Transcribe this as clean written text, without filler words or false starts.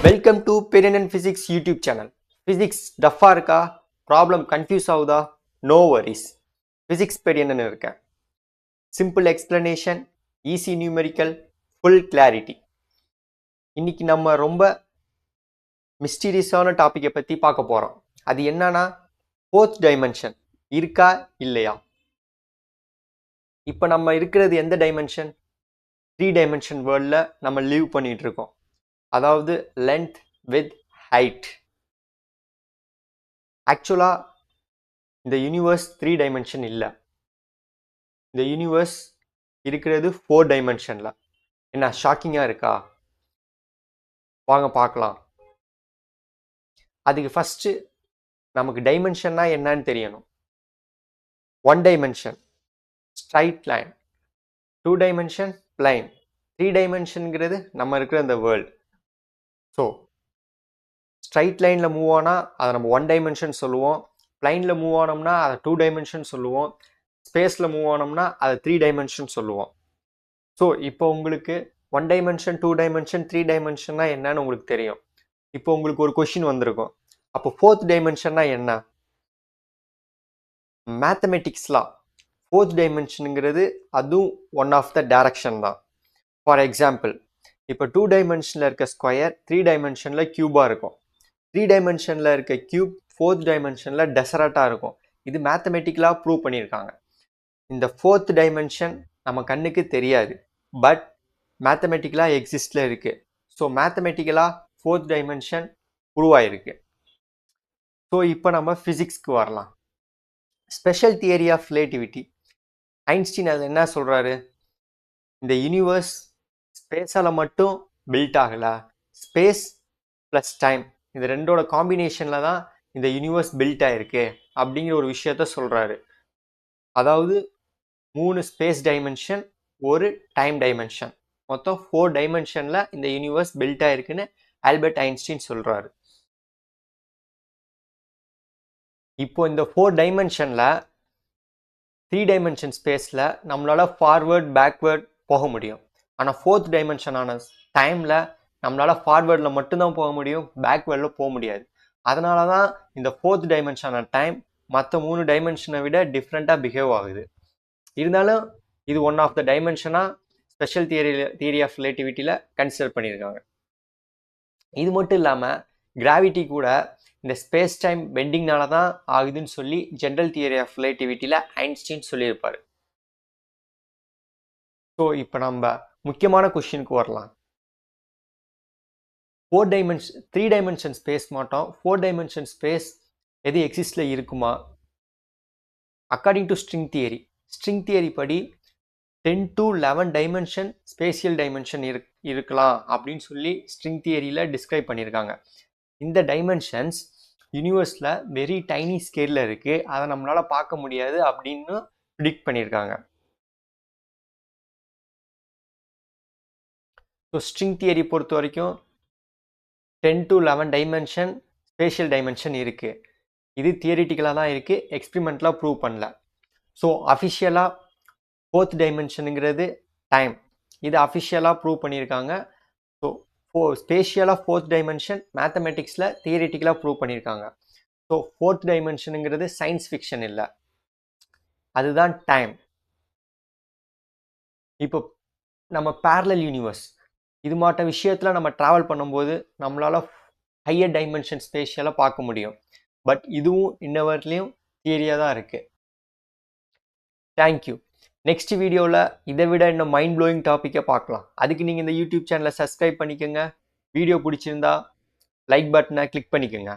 Welcome to Periyanan physics YouTube channel. Physics டஃப்பாக இருக்கா? Problem confuse ஆகுதா? No worries. ஃபிசிக்ஸ் பெரியனன் இருக்கேன். Simple explanation, easy numerical, full clarity. இன்னைக்கு நம்ம ரொம்ப மிஸ்டீரியஸான டாப்பிக்கை பற்றி பார்க்க போகிறோம். அது என்னன்னா, ஃபோர்த் டைமென்ஷன் இருக்கா இல்லையா? இப்போ நம்ம இருக்கிறது எந்த டைமென்ஷன்? 3 டைமென்ஷன் வேர்ல்டில் நம்ம லீவ் பண்ணிட்டு இருக்கோம். அதாவது லென்த் வித் ஹைட். ஆக்சுவலா இந்த யூனிவர்ஸ் 3 டைமென்ஷன் இல்லை. இந்த யூனிவர்ஸ் இருக்கிறது 4 டைமென்ஷன்ல. என்ன ஷாக்கிங்கா இருக்கா? வாங்க பார்க்கலாம். அதுக்கு ஃபர்ஸ்ட் நமக்கு டைமென்ஷன்னா என்னன்னு தெரியணும். 1 dimension straight line, 2 dimension plain, 3 டைமென்ஷன்ங்கிறது நம்ம இருக்கிற இந்த வேர்ல்டு. ஸோ ஸ்ட்ரைட் லைனில் மூவ் ஆனால் அதை நம்ம 1 டைமென்ஷன் சொல்லுவோம். பிளைனில் மூவ் ஆனோம்னா அதை 2 டைமென்ஷன் சொல்லுவோம். ஸ்பேஸில் மூவ் ஆனோம்னா அதை 3 டைமென்ஷன் சொல்லுவோம். ஸோ இப்போ உங்களுக்கு 1 டைமென்ஷன், 2 டைமென்ஷன், 3 டைமென்ஷன்னா என்னன்னு உங்களுக்கு தெரியும். இப்போ உங்களுக்கு ஒரு கொஷின் வந்திருக்கும், அப்போ 4th டைமென்ஷன்னா என்ன? மேத்தமெட்டிக்ஸ்லாம் 4th டைமென்ஷனுங்கிறது அதுவும் ஒன் ஆஃப் த டைரக்ஷன் தான். ஃபார் எக்ஸாம்பிள், இப்போ 2 டைமென்ஷனில் இருக்க ஸ்கொயர் 3 டைமென்ஷனில் கியூபாக இருக்கும். 3 டைமென்ஷனில் இருக்க கியூப் 4th டைமென்ஷனில் டெசரட்டாக இருக்கும். இது மேத்தமெட்டிக்கலாக ப்ரூவ் பண்ணியிருக்காங்க. இந்த 4th டைமென்ஷன் நம்ம கண்ணுக்கு தெரியாது, பட் மேத்தமெட்டிக்கலாக எக்ஸிஸ்டில் இருக்குது. ஸோ மேத்தமெட்டிக்கலாக 4th டைமென்ஷன் ப்ரூவ் ஆகிருக்கு. ஸோ இப்போ நம்ம ஃபிசிக்ஸ்க்கு வரலாம். Special theory of relativity. Einstein அது என்ன சொல்கிறாரு? இந்த யூனிவர்ஸ் ஸ்பேஸால் மட்டும் பில்ட் ஆகலை, ஸ்பேஸ் ப்ளஸ் டைம் இந்த ரெண்டோட காம்பினேஷனில் தான் இந்த யூனிவர்ஸ் பில்ட் ஆகிருக்கு அப்படிங்கிற ஒரு விஷயத்த சொல்கிறாரு. அதாவது 3 ஸ்பேஸ் டைமென்ஷன், ஒரு டைம் டைமென்ஷன், மொத்தம் 4 டைமென்ஷனில் இந்த யூனிவர்ஸ் பில்ட் ஆகிருக்குன்னு ஆல்பர்ட் ஐன்ஸ்டீன் சொல்கிறாரு. இப்போ இந்த 4 டைமென்ஷனில் 3 டைமென்ஷன் ஸ்பேஸில் நம்மளால் ஃபார்வேர்ட் பேக்வேர்ட் போக முடியும். ஆனால் 4th டைமென்ஷனான டைமில் நம்மளால் ஃபார்வேர்டில் மட்டும்தான் போக முடியும், பேக்வேர்டில் போக முடியாது. அதனால தான் இந்த 4th டைமென்ஷனான டைம் மற்ற 3 டைமென்ஷனை விட டிஃப்ரெண்ட்டாக பிஹேவ் ஆகுது. இருந்தாலும் இது ஒன் ஆஃப் த டைமென்ஷனாக ஸ்பெஷல் தியரி ஆஃப் ரிலேட்டிவிட்டியில் கன்சிடர் பண்ணியிருக்காங்க. இது மட்டும் இல்லாமல் கிராவிட்டி கூட இந்த ஸ்பேஸ் டைம் பெண்டிங்னால தான் ஆகுதுன்னு சொல்லி ஜென்ரல் தியரி ஆஃப் ரிலேட்டிவிட்டியில் ஐன்ஸ்டீன் சொல்லியிருப்பார். ஸோ இப்போ நம்ம முக்கியமான கொஸ்டினுக்கு வரலாம். 3 டைமென்ஷன் ஸ்பேஸ் மட்டும் 4 டைமென்ஷன் ஸ்பேஸ் எது எக்ஸிஸ்டில் இருக்குமா? அக்கார்டிங் டு ஸ்ட்ரிங் தியரி படி 10 to 11 டைமென்ஷன் ஸ்பேஷியல் டைமென்ஷன் இருக்கலாம் அப்படின்னு சொல்லி ஸ்ட்ரிங் தியரியில் டிஸ்கிரைப் பண்ணியிருக்காங்க. இந்த டைமென்ஷன்ஸ் யூனிவர்ஸில் வெரி டைனி ஸ்கேலில் இருக்குது, அதை நம்மளால் பார்க்க முடியாது அப்படின்னு ப்ரிடிக்ட் பண்ணியிருக்காங்க. ஸோ ஸ்ட்ரிங் தியரி பொறுத்த வரைக்கும் 10 to 11 டைமென்ஷன் ஸ்பேஷியல் டைமென்ஷன் இருக்குது. இது தியரிட்டிக்கலாக தான் இருக்குது, எக்ஸ்பிரிமெண்ட்லாம் ப்ரூவ் பண்ணல. ஸோ அஃபிஷியலாக 4th டைமென்ஷனுங்கிறது டைம், இது அஃபிஷியலாக ப்ரூவ் பண்ணியிருக்காங்க. ஸோ ஸ்பேஷியலாக 4th டைமென்ஷன் மேத்தமெட்டிக்ஸில் தியரிட்டிக்கலாக ப்ரூவ் பண்ணியிருக்காங்க. ஸோ 4th டைமென்ஷனுங்கிறது சயின்ஸ் ஃபிக்ஷன் இல்லை, அதுதான் டைம். இப்போ நம்ம பேரலல் யூனிவர்ஸ் இது மாட்ட விஷயத்தில் நம்ம ட்ராவல் பண்ணும்போது நம்மளால் ஹையர் டைமென்ஷன் ஸ்பேஷியலாக பார்க்க முடியும். பட் இதுவும் இன்னவர்லேயும் தியரியாக தான் இருக்குது. தேங்க்யூ. நெக்ஸ்ட் வீடியோவில் இதை விட இன்னும் மைண்ட் ப்ளோயிங் டாப்பிக்கை பார்க்கலாம். அதுக்கு நீங்கள் இந்த யூடியூப் சேனலை சப்ஸ்கிரைப் பண்ணிக்கோங்க. வீடியோ பிடிச்சிருந்தா லைக் பட்டனை கிளிக் பண்ணிக்கோங்க.